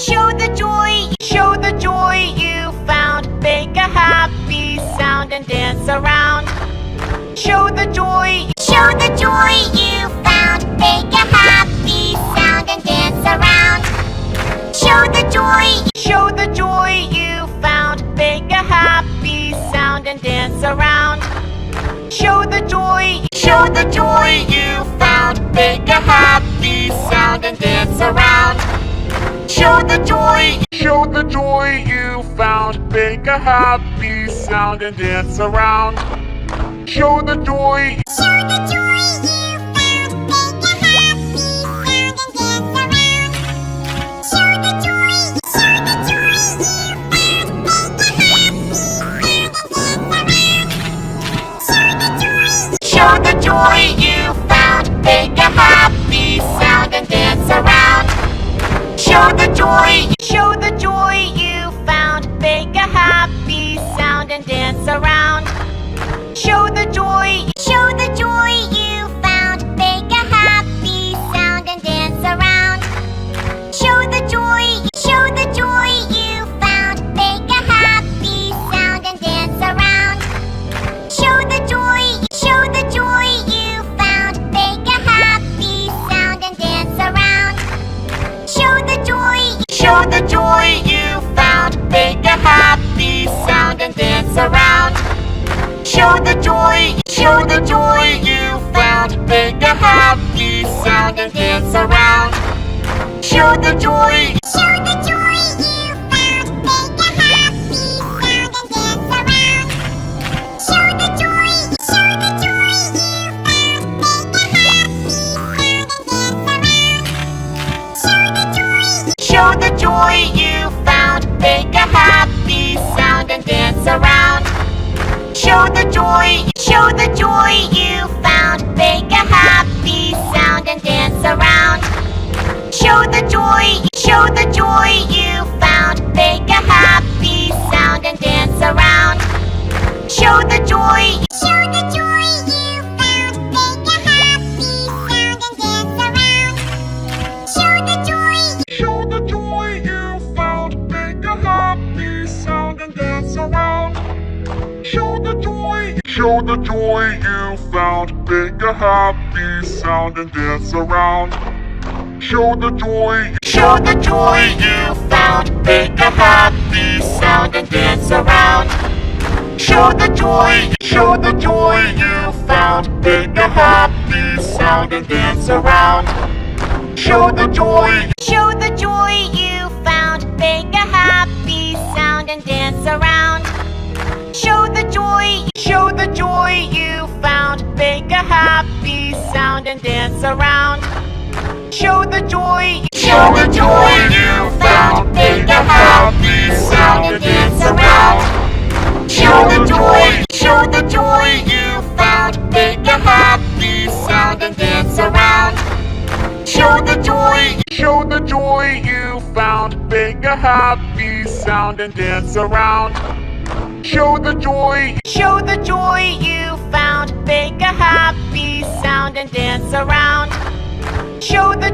Show the joy you found. Make a happy sound and dance around. Show the joy you found. Make a happy sound and dance around. Show the joy you found. Make a happy sound and dance around. Show the joy you found. Make a happy sound and dance around. Show the joy you found. Make a happy sound and dance around. Show the joy you found. Make a happy sound and dance around. Show the joy you found. Make a happy sound and dance around. Show the joy you found. Make a happy sound and dance around. Show the joy you found. Make a happy sound and dance around. Show the joy you found. Make a happy sound and dance around. Show the joy you found. Make a happy sound and dance around. Show the joy you found. Make a happy sound and dance around. Show the joy you found. Make a happy sound and dance around. Show the joy you found. Make a happy sound and dance around. Show the joy you found. Make a happy sound and dance around. Show the joy you found. Make a happy sound and dance around. Show the joy you found. Make a happy sound and dance around. Show the joy you found. Make a happy sound and dance around. Show the joy you found. Make a happy sound and dance around. Show the joy you found. Make a happy sound and dance around. Show the joy you found. Make a happy sound and dance around. Show the joy you found. Make a happy sound and dance around. Show the joy you found. Make a happy sound and dance around. Show the joy you found. Make a happy sound and dance around. Show the joy you found. Make a happy sound and dance around. Show the joy you found. Make a happy sound and dance around. Show the joy you found. Make a happy sound and dance around. Show the joy you found. Make a happy sound and dance around. Show the joy you found. Make a happy sound and dance around. Show the